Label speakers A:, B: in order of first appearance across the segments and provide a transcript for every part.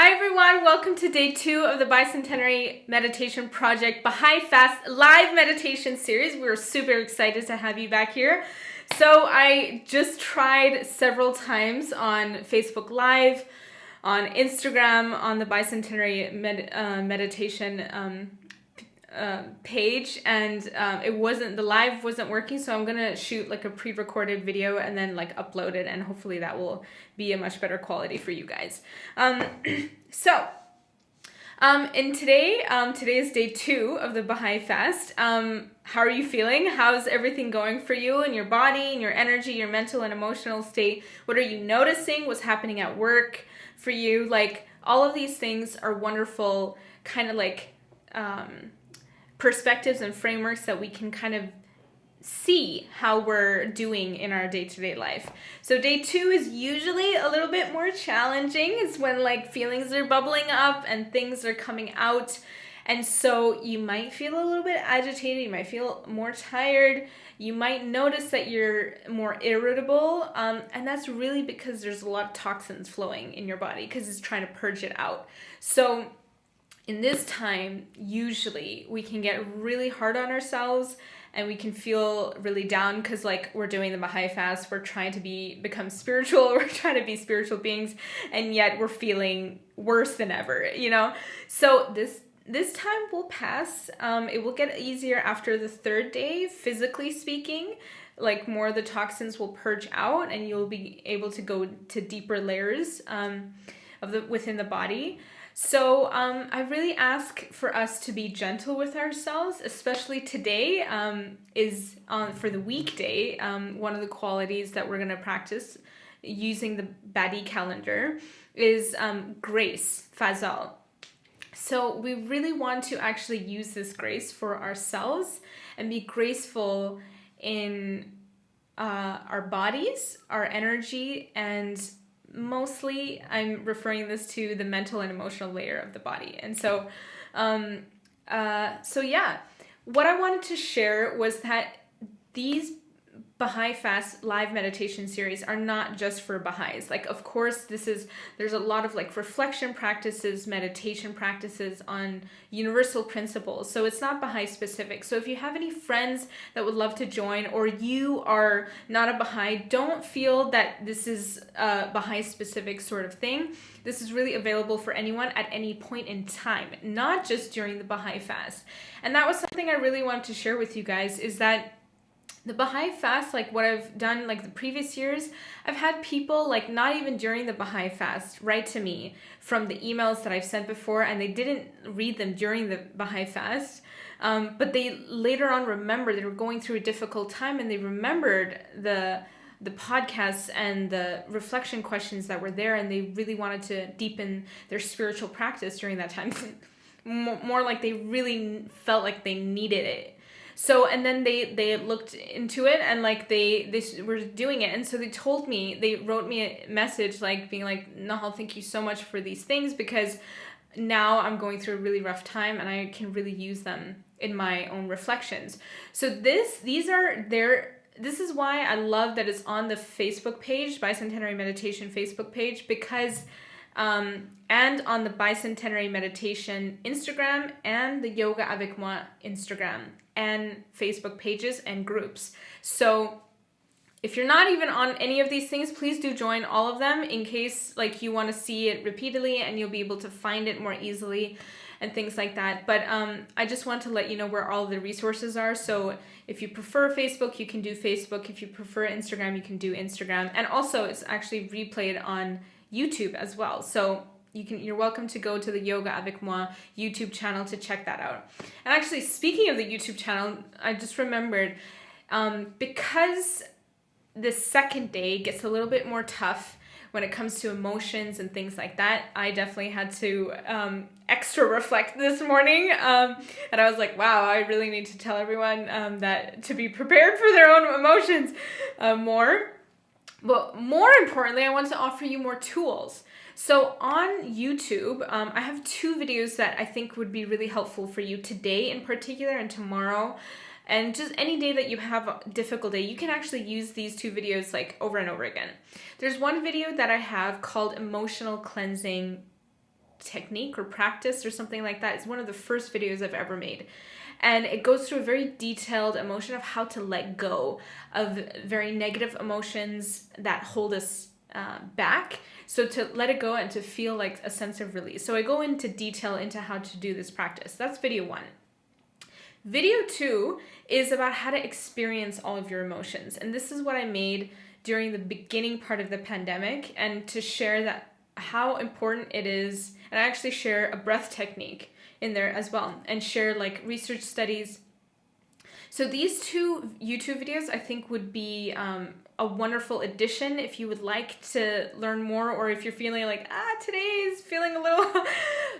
A: Hi everyone, welcome to day 2 of the Bicentenary Meditation Project Baha'i Fast live meditation series. We're super excited to have you back here. So I just tried several times on Facebook Live, on Instagram, on the Bicentenary meditation page, and the live wasn't working, so I'm gonna shoot like a pre-recorded video and then like upload it, and hopefully that will be a much better quality for you guys. Today is day 2 of the Baha'i fast. How are you feeling? How's everything going for you and your body and your energy, your mental and emotional state? What are you noticing? What's happening at work for you? Like, all of these things are wonderful kind of like perspectives and frameworks that we can kind of see how we're doing in our day-to-day life. So day 2 is usually a little bit more challenging. It's when like feelings are bubbling up and things are coming out. And so you might feel a little bit agitated, you might feel more tired, you might notice that you're more irritable, and that's really because there's a lot of toxins flowing in your body because it's trying to purge it out. So in this time, usually we can get really hard on ourselves and we can feel really down because like we're doing the Baha'i fast, we're trying to become spiritual, we're trying to be spiritual beings, and yet we're feeling worse than ever, you know? So this time will pass. It will get easier after the 3rd day, physically speaking. Like more of the toxins will purge out and you'll be able to go to deeper layers within the body. So I really ask for us to be gentle with ourselves, especially today for the weekday. One of the qualities that we're going to practice using the Baha'i calendar is grace, Fiḍál. So we really want to actually use this grace for ourselves and be graceful in our bodies, our energy, and mostly I'm referring this to the mental and emotional layer of the body. And so yeah, what I wanted to share was that these Baha'i Fast live meditation series are not just for Baha'is. Like, of course, there's a lot of like reflection practices, meditation practices on universal principles. So it's not Baha'i specific. So if you have any friends that would love to join, or you are not a Baha'i, don't feel that this is a Baha'i specific sort of thing. This is really available for anyone at any point in time, not just during the Baha'i fast. And that was something I really wanted to share with you guys, is that the Baha'i fast, like what I've done like the previous years, I've had people like not even during the Baha'i fast write to me from the emails that I've sent before, and they didn't read them during the Baha'i fast, but they later on remembered they were going through a difficult time, and they remembered the podcasts and the reflection questions that were there, and they really wanted to deepen their spiritual practice during that time. More like they really felt like they needed it. So, and then they looked into it, and like they were doing it. And so they wrote me a message like being like, Nahal, thank you so much for these things, because now I'm going through a really rough time and I can really use them in my own reflections. So this is why I love that it's on the Facebook page, Bicentenary Meditation Facebook page, because and on the Bicentenary Meditation Instagram and the Yoga Avec Instagram and Facebook pages and groups. So if you're not even on any of these things, please do join all of them in case like you want to see it repeatedly and you'll be able to find it more easily and things like that. But I just want to let you know where all of the resources are. So if you prefer Facebook, you can do Facebook. If you prefer Instagram, you can do Instagram. And also it's actually replayed on YouTube as well. So you're welcome to go to the Yoga Avec Moi YouTube channel to check that out. And actually, speaking of the YouTube channel, I just remembered, because the 2nd day gets a little bit more tough when it comes to emotions and things like that, I definitely had to extra reflect this morning. And I was like, wow, I really need to tell everyone that to be prepared for their own emotions more. But more importantly, I want to offer you more tools. So on YouTube, I have 2 videos that I think would be really helpful for you today in particular, and tomorrow, and just any day that you have a difficult day. You can actually use these 2 videos like over and over again. There's one video that I have called Emotional Cleansing technique or practice or something like that. It's one of the first videos I've ever made. And it goes through a very detailed emotion of how to let go of very negative emotions that hold us back. So to let it go and to feel like a sense of release. So I go into detail into how to do this practice. That's video 1. Video 2 is about how to experience all of your emotions. And this is what I made during the beginning part of the pandemic, and to share that how important it is. And I actually share a breath technique in there as well, and share like research studies. So these 2 YouTube videos I think would be a wonderful addition if you would like to learn more, or if you're feeling like, today is feeling a little,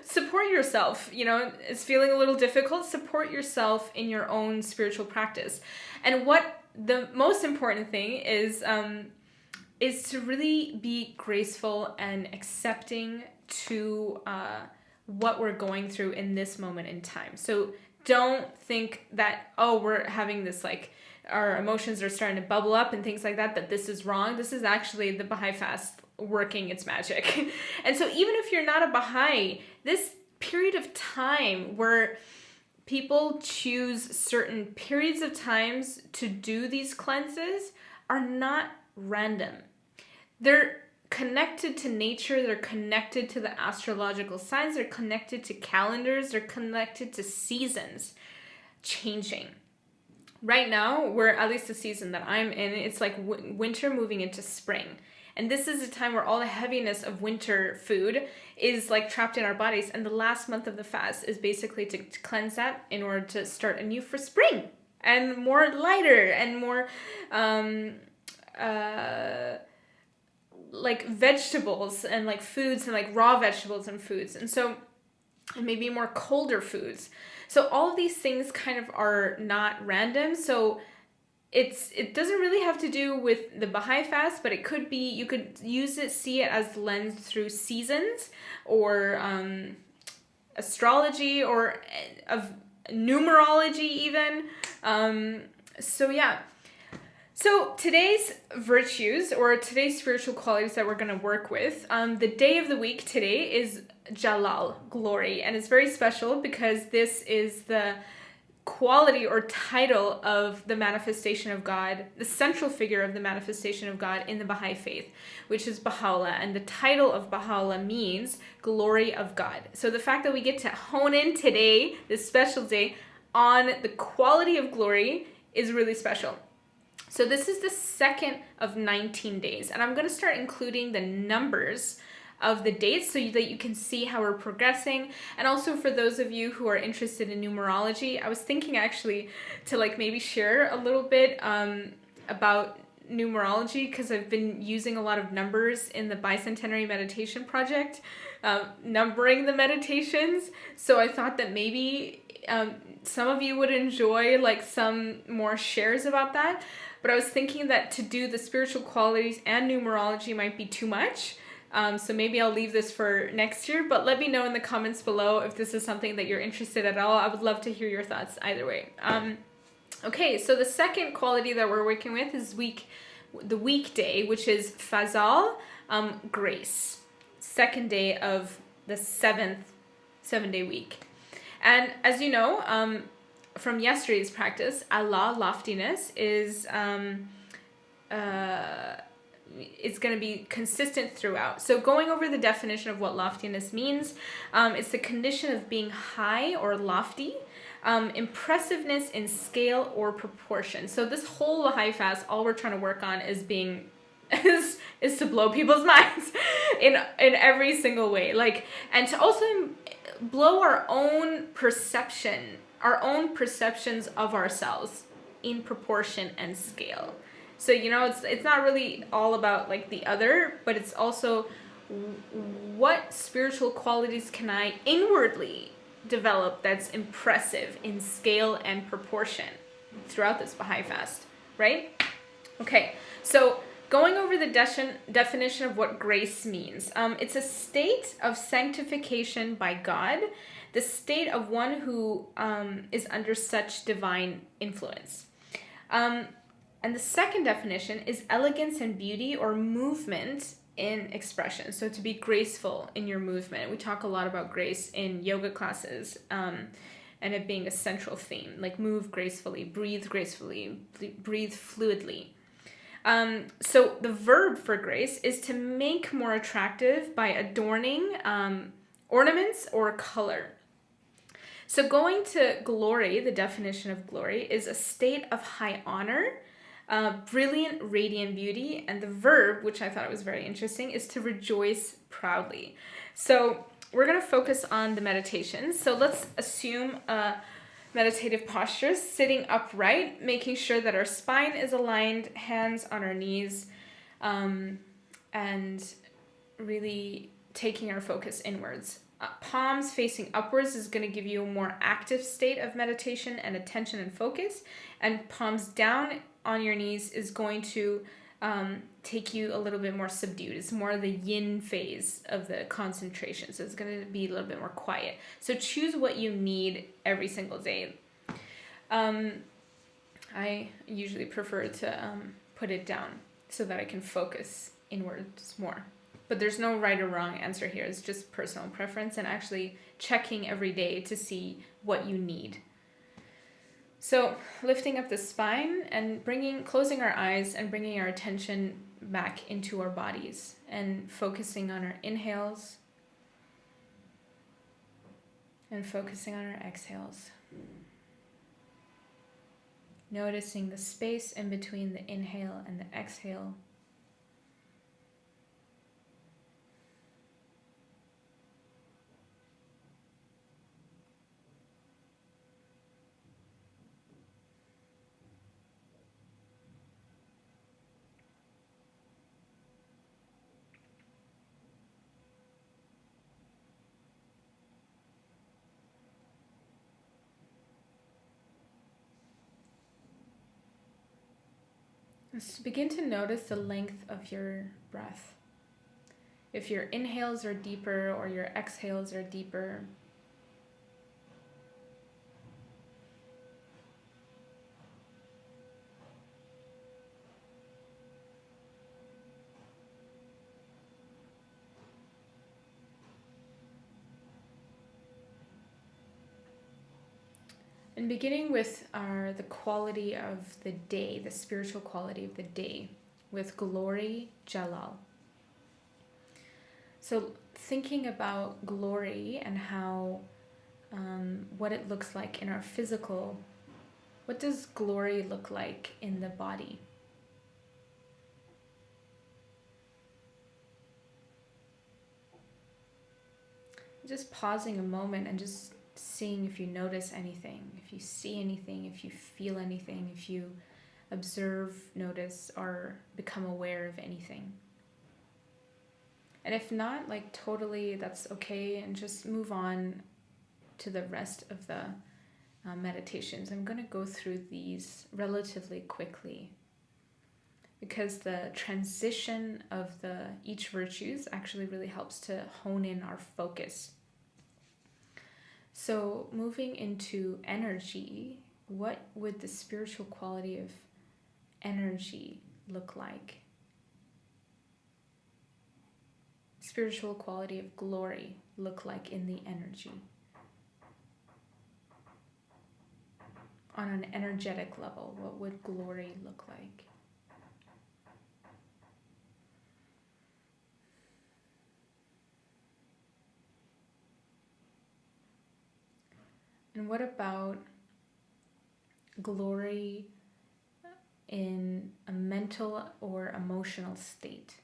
A: support yourself, it's feeling a little difficult, support yourself in your own spiritual practice. And what the most important thing is to really be graceful and accepting to what we're going through in this moment in time. So don't think that, we're having this like, our emotions are starting to bubble up and things like that, that this is wrong. This is actually the Baha'i fast working its magic. And so even if you're not a Baha'i, this period of time where people choose certain periods of times to do these cleanses are not random. They're connected to nature, they're connected to the astrological signs, they're connected to calendars, they're connected to seasons changing. Right now, we're, at least the season that I'm in, it's like winter moving into spring. And this is a time where all the heaviness of winter food is like trapped in our bodies. And the last month of the fast is basically to cleanse that in order to start anew for spring. And more lighter and more like vegetables and like foods and like raw vegetables and foods. And so maybe more colder foods. So all of these things kind of are not random. So it doesn't really have to do with the Baha'i fast, but it could be, you could use it, see it as lens through seasons or astrology or of numerology even. So yeah. So today's virtues or today's spiritual qualities that we're going to work with, the day of the week today is Jalál, glory. And it's very special because this is the quality or title of the manifestation of God, the central figure of the manifestation of God in the Baha'i faith, which is Baha'u'llah. And the title of Baha'u'llah means glory of God. So the fact that we get to hone in today, this special day, on the quality of glory is really special. So this is the second of 19 days, and I'm going to start including the numbers of the dates so that you can see how we're progressing. And also for those of you who are interested in numerology, I was thinking actually to like maybe share a little bit about numerology, because I've been using a lot of numbers in the Bicentenary meditation project, numbering the meditations. So I thought that maybe some of you would enjoy like some more shares about that. But I was thinking that to do the spiritual qualities and numerology might be too much. So maybe I'll leave this for next year, but let me know in the comments below if this is something that you're interested at all. I would love to hear your thoughts either way. Okay, so the second quality that we're working with is the weekday, which is Fiḍál, grace. Second day of the 7-day week. And as you know, from yesterday's practice, ʻAlá'علا'Loftiness is it's going to be consistent throughout. So going over the definition of what loftiness means, it's the condition of being high or lofty, impressiveness in scale or proportion. So this whole Baha'i fast, all we're trying to work on is being is to blow people's minds in every single way, like, and to also blow our own perceptions of ourselves in proportion and scale. So, you know, it's not really all about like the other, but it's also what spiritual qualities can I inwardly develop that's impressive in scale and proportion throughout this Baha'i fast, right? Okay, so going over the definition of what grace means. It's a state of sanctification by God, the state of one who is under such divine influence. And the second definition is elegance and beauty or movement in expression. So to be graceful in your movement. We talk a lot about grace in yoga classes, and it being a central theme, like move gracefully, breathe fluidly. So the verb for grace is to make more attractive by adorning ornaments or color. So going to glory, the definition of glory is a state of high honor, brilliant, radiant beauty, and the verb, which I thought was very interesting, is to rejoice proudly. So we're going to focus on the meditation. So let's assume a meditative posture, sitting upright, making sure that our spine is aligned, hands on our knees, and really taking our focus inwards. Palms facing upwards is going to give you a more active state of meditation and attention and focus, and palms down on your knees is going to take you a little bit more subdued. It's more the yin phase of the concentration, so it's going to be a little bit more quiet. So choose what you need every single day. I usually prefer to put it down so that I can focus inwards more. But there's no right or wrong answer here. It's just personal preference and actually checking every day to see what you need. So lifting up the spine and closing our eyes and bringing our attention back into our bodies and focusing on our inhales and focusing on our exhales. Noticing the space in between the inhale and the exhale. So begin to notice the length of your breath. If your inhales are deeper or your exhales are deeper. And beginning with the quality of the day, the spiritual quality of the day, with glory, Jalál. So thinking about glory and how, what it looks like in our physical, what does glory look like in the body? Just pausing a moment and just seeing if you notice anything, if you see anything, if you feel anything, if you observe, notice, or become aware of anything. And if not, like totally, that's okay, and just move on to the rest of the meditations. I'm going to go through these relatively quickly because the transition of each virtues actually really helps to hone in our focus. So moving into energy, what would the spiritual quality of energy look like? Spiritual quality of glory look like in the energy? On an energetic level, what would glory look like? And what about glory in a mental or emotional state?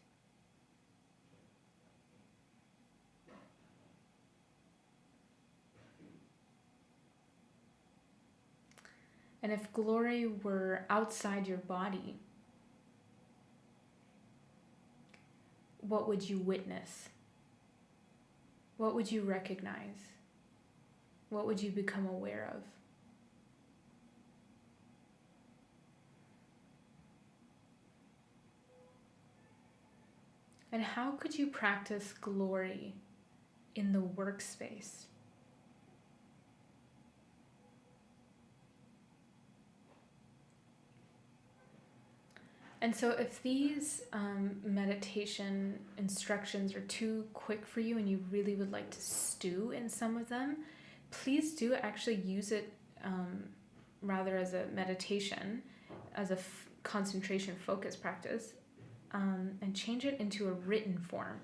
A: And if glory were outside your body, what would you witness? What would you recognize? What would you become aware of? And how could you practice glory in the workspace? And so if these meditation instructions are too quick for you and you really would like to stew in some of them, please do actually use it rather as a meditation, as a concentration focus practice, and change it into a written form.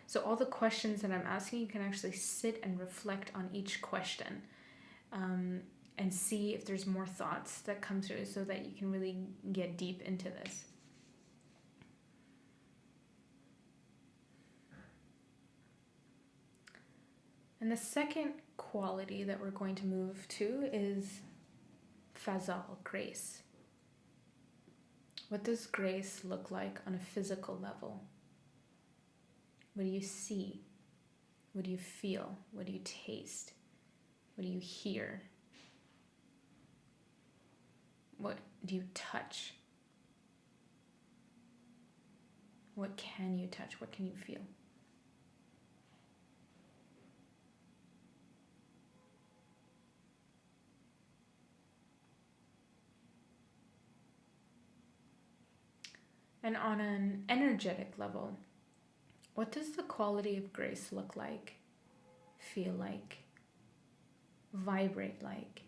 A: So all the questions that I'm asking, you can actually sit and reflect on each question, and see if there's more thoughts that come through so that you can really get deep into this. And the second quality that we're going to move to is Fiḍál, grace. What does grace look like on a physical level? What do you see? What do you feel? What do you taste? What do you hear? What do you touch? What can you touch? What can you feel? And on an energetic level, what does the quality of grace look like, feel like, vibrate like?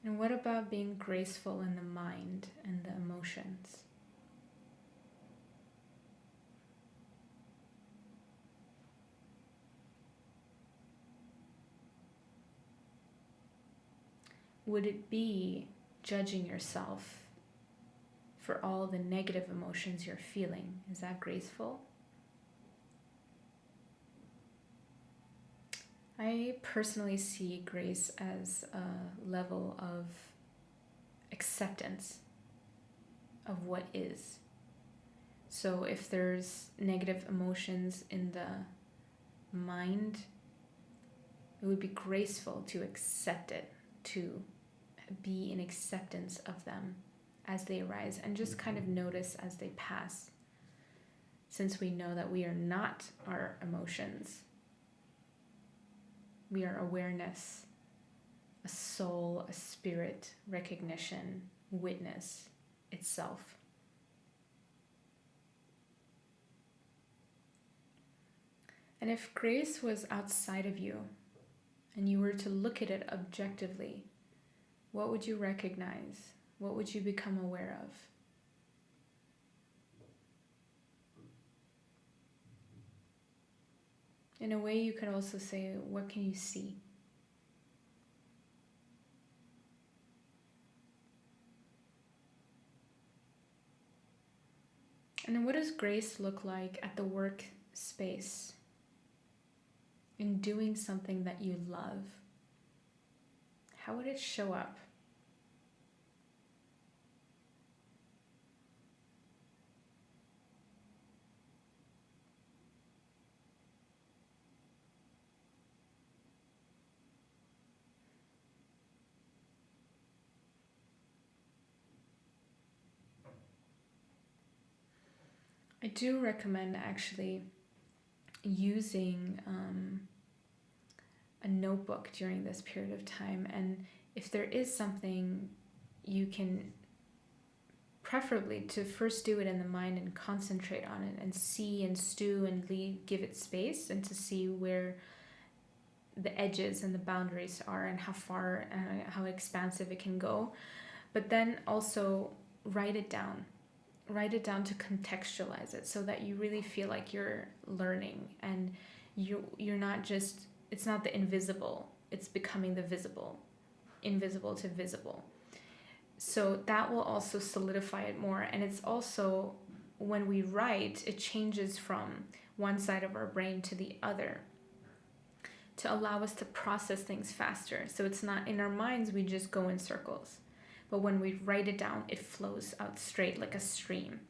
A: And what about being graceful in the mind and the emotions? Would it be judging yourself for all the negative emotions you're feeling? Is that graceful? I personally see grace as a level of acceptance of what is. So if there's negative emotions in the mind, it would be graceful to accept it, to be in acceptance of them as they arise, and just kind of notice as they pass, since we know that we are not our emotions. We are awareness, a soul, a spirit, recognition, witness itself. And if grace was outside of you and you were to look at it objectively, what would you recognize? What would you become aware of? In a way, you could also say, what can you see? And then what does grace look like at the workspace? In doing something that you love? How would it show up? I do recommend actually using a notebook during this period of time, and if there is something, you can preferably to first do it in the mind and concentrate on it and see and stew and give it space, and to see where the edges and the boundaries are and how far and how expansive it can go. But then also write it down to contextualize it, so that you really feel like you're learning, and you're not just, it's not the invisible, it's becoming the visible, invisible to visible. So that will also solidify it more. And it's also, when we write, it changes from one side of our brain to the other to allow us to process things faster. So it's not in our minds, we just go in circles. But when we write it down, it flows out straight like a stream.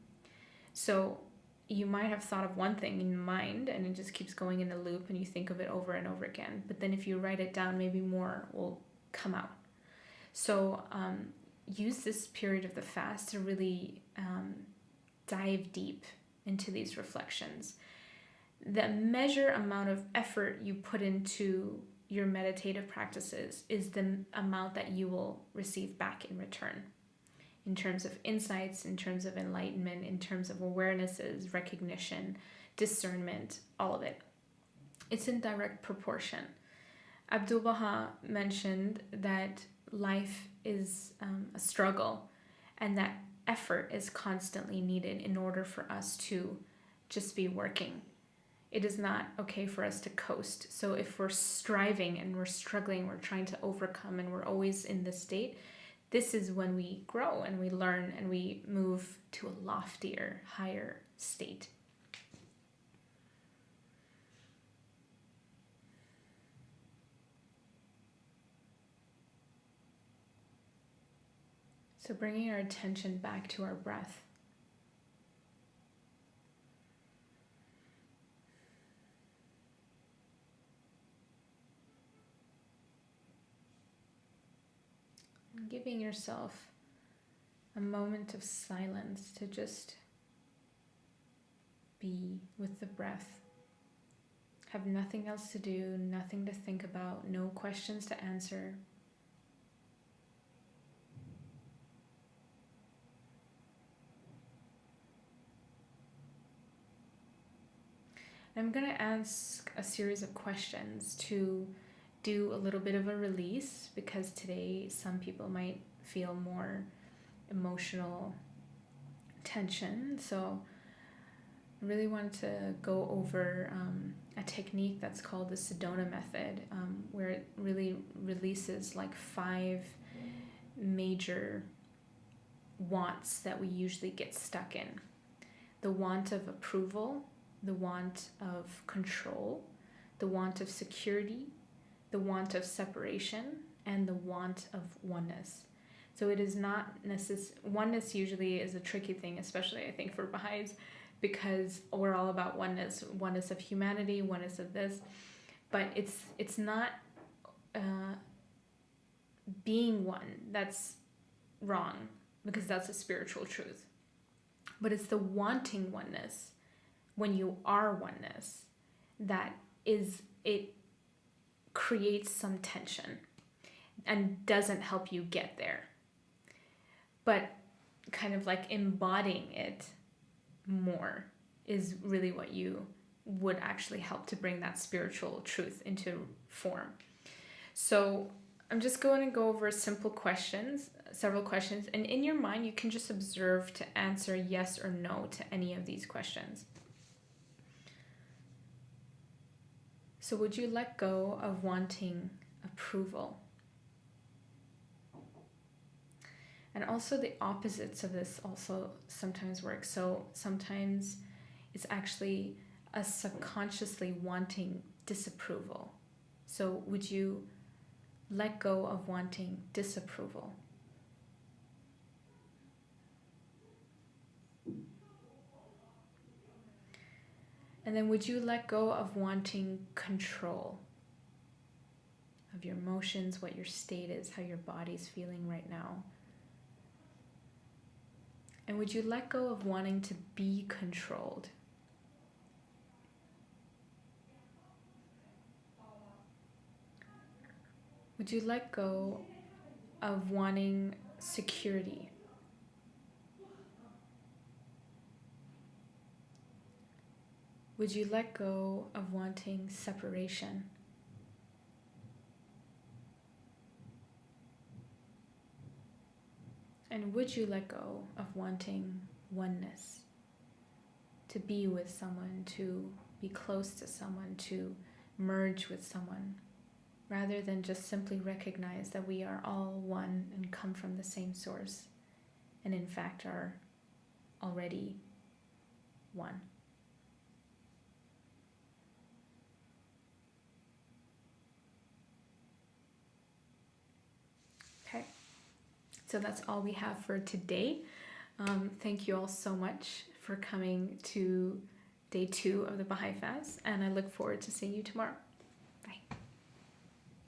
A: So you might have thought of one thing in your mind and it just keeps going in a loop and you think of it over and over again. But then if you write it down, maybe more will come out. So use this period of the fast to really dive deep into these reflections. The measure amount of effort you put into your meditative practices is the amount that you will receive back in return, in terms of insights, in terms of enlightenment, in terms of awarenesses, recognition, discernment, all of it. It's in direct proportion. Abdu'l-Baha mentioned that life is a struggle, and that effort is constantly needed in order for us to just be working. It is not okay for us to coast. So if we're striving and we're struggling, we're trying to overcome, and we're always in this state, this is when we grow and we learn and we move to a loftier, higher state. So bringing our attention back to our breath. And giving yourself a moment of silence to just be with the breath. Have nothing else to do, nothing to think about, no questions to answer. I'm going to ask a series of questions to do a little bit of a release, because today some people might feel more emotional tension. So I really want to go over a technique that's called the Sedona method, where it really releases like 5 major wants that we usually get stuck in. The want of approval, the want of control, the want of security, the want of separation, and the want of oneness. So it is not oneness usually is a tricky thing, especially I think for Baha'is, because we're all about oneness of humanity, oneness of this, but it's not being one that's wrong, because that's a spiritual truth, but it's the wanting oneness. When you are oneness, that is, it creates some tension and doesn't help you get there. But kind of like embodying it more is really what you would actually help to bring that spiritual truth into form. So I'm just going to go over simple questions, several questions, and in your mind you can just observe to answer yes or no to any of these questions. So would you let go of wanting approval? And also the opposites of this also sometimes work. So sometimes it's actually us subconsciously wanting disapproval. So would you let go of wanting disapproval? And then would you let go of wanting control of your emotions, what your state is, how your body's feeling right now? And would you let go of wanting to be controlled? Would you let go of wanting security? Would you let go of wanting separation? And would you let go of wanting oneness? To be with someone, to be close to someone, to merge with someone, rather than just simply recognize that we are all one and come from the same source, and in fact are already one. Okay, so that's all we have for today. Thank you all so much for coming to day 2 of the Baha'i Fast, and I look forward to seeing you tomorrow. Bye.